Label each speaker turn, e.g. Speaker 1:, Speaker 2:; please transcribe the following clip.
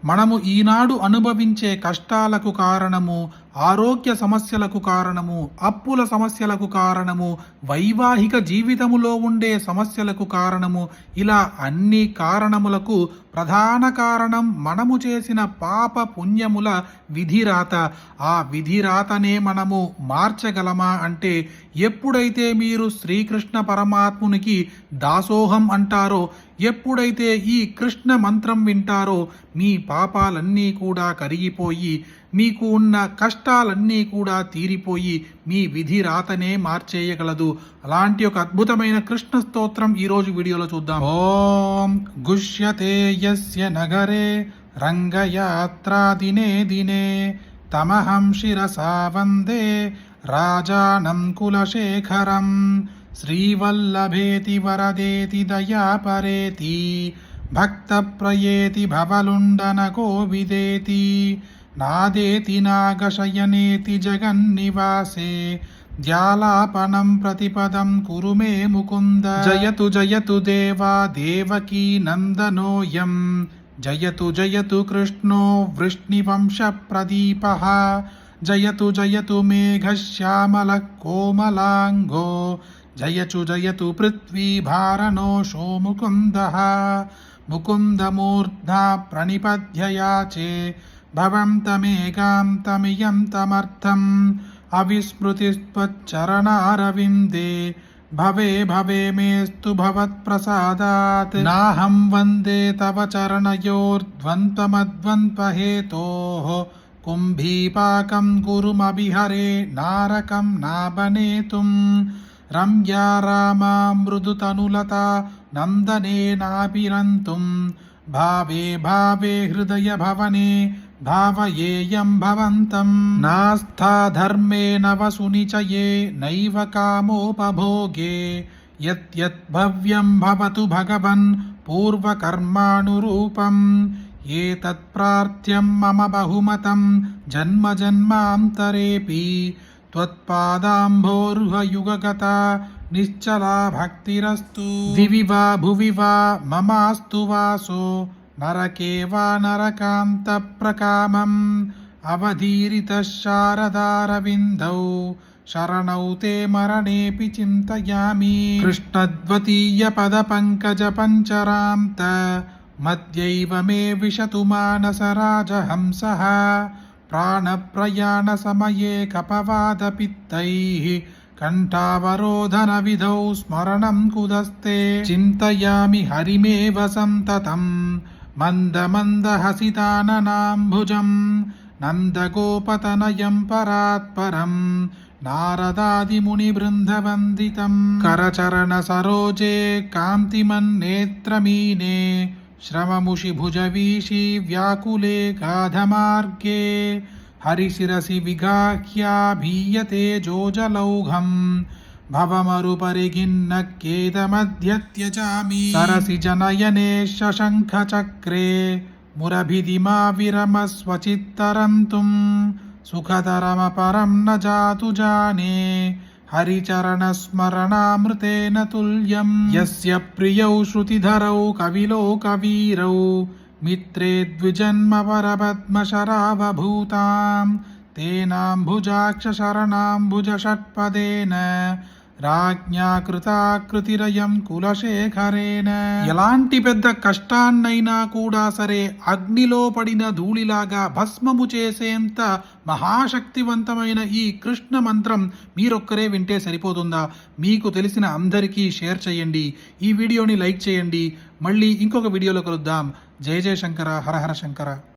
Speaker 1: మనము ఈనాడు అనుభవించే కష్టాలకు కారణము, ఆరోగ్య సమస్యలకు కారణము, అప్పుల సమస్యలకు కారణము, వైవాహిక జీవితములో ఉండే సమస్యలకు కారణము, ఇలా అన్ని కారణములకు ప్రధాన కారణం మనము చేసిన పాప పుణ్యముల విధిరాత. ఆ విధిరాతనే మనము మార్చగలమా అంటే, ఎప్పుడైతే మీరు శ్రీకృష్ణ పరమాత్మునికి దాసోహం అంటారో, ఎప్పుడైతే ఈ కృష్ణ మంత్రం వింటారో, మీ పాపాలన్నీ కూడా కరిగిపోయి, మీకు ఉన్న కష్టాలన్నీ కూడా తీరిపోయి, మీ విధి రాతనే మార్చేయగలదు. అలాంటి ఒక అద్భుతమైన కృష్ణ స్తోత్రం ఈరోజు వీడియోలో చూద్దాం. ఓం గుష్యతే యస్య నగరే రంగయాత్రా దినే దినే తమహం శిరసా వందే రాజానం కులశేఖరం శ్రీవల్లభేతి వరదేతి దయాపరేతి భక్త ప్రయేతి భవలుండనకో విదేతి నాదేతి నాగశయనేతి జగన్నివాసే ధ్యాలాపనం ప్రతిపదం కురు మే ముకుంద జయతు జయతు దేవా దేవకీ నందనోయం జయతు జయతు కృష్ణో వృష్ణివంశ ప్రదీపః జయతు జయతు మేఘశ్యామల కోమలాంగో జయచు జయతు పృథ్వీభారనోషో ముకుందః ముకుందమూర్ధ్నా ప్రణిపద్యయాచే భవంతమేకాంతమియం తమర్థం అవిస్మృతిస్త్వచ్చరణారవిందే భవే భవే మేస్తు భవత్ప్రసాదాత్ నాహం వందే తవ చరణయోర్ధ్వంతమధ్వంతహేతోః కుంభీపాకం గురుమభిహరే నారకం నాబనేతుం రమ్యా రామా మృదుతనులతా నందనేనాభిరంతుం భావే భావే హృదయ భవనే భావయేయం భవంతం నాస్థా ధర్మేణ వసునిచయే నైవ కామోపభోగే యత్ భవ్యం భవతు భగవన్ పూర్వకర్మానురూపం ఏతత్ ప్రార్థ్యం మమ బహుమతం జన్మ జన్మాంతరేపి త్వత్పాదాంభోరుహయుగగత నిశ్చలా భక్తిరస్తు దివి వా భువి వా మమాస్తు వాసో నరకే వా నరకాంత ప్రకామం అవధీరిత శారదారవిందౌ శరణౌ తే మరణేపి చింతయామి కృష్ణద్వతీయ పద పంకజ పంచరాంత మధ్యైవ మే విశతు మానసరాజహంసః ప్రాణప్రయాణ సమయే కపవాదపిత్తైః కంఠావరోధన విధౌ స్మరణం కుదస్తే చింతయామి హరిమేవ సంతతం మంద మంద హసితాననాంభుజం నందగోపతనయం పరాత్పరం నారదాదిముని బృందవందితం కరచరణ సరోజే కాంతిమన్నేత్రమీనే శ్రమముషి భుజవీషి వ్యాకులే గాధమార్గే హరిశిరసి విగాహ్యాభీయతే జోజలౌఘం భవమరుపరిగిన్నక్కేదమధ్యత్యజామి సరసి జనయనే శశంఖచక్రే మురభిదిమా విరమస్వచిత్తరంతుం సుఖతరమపరం న జాతు జానే హరిచరణస్మరణామృతేన తుల్యం యస్య ప్రియౌ శృతిధరౌ కవిలోకవీరౌ మిత్రే ద్విజన్మ పరపద్మశరావభూతాం తేనాంబుజాక్ష శరణాంబుజ షట్పదేన రాజ్ఞా కృతాకృతిరయం కులశేఖరేణ. ఎలాంటి పెద్ద కష్టాన్నైనా కూడా సరే అగ్నిలో పడిన ధూళిలాగా భస్మము చేసేంత మహాశక్తివంతమైన ఈ కృష్ణ మంత్రం మీరొక్కరే వింటే సరిపోతుందా? మీకు తెలిసిన అందరికీ షేర్ చేయండి. ఈ వీడియోని లైక్ చేయండి. మళ్ళీ ఇంకొక వీడియోలో కలుద్దాం. జయ జయ శంకర, హర హర శంకర.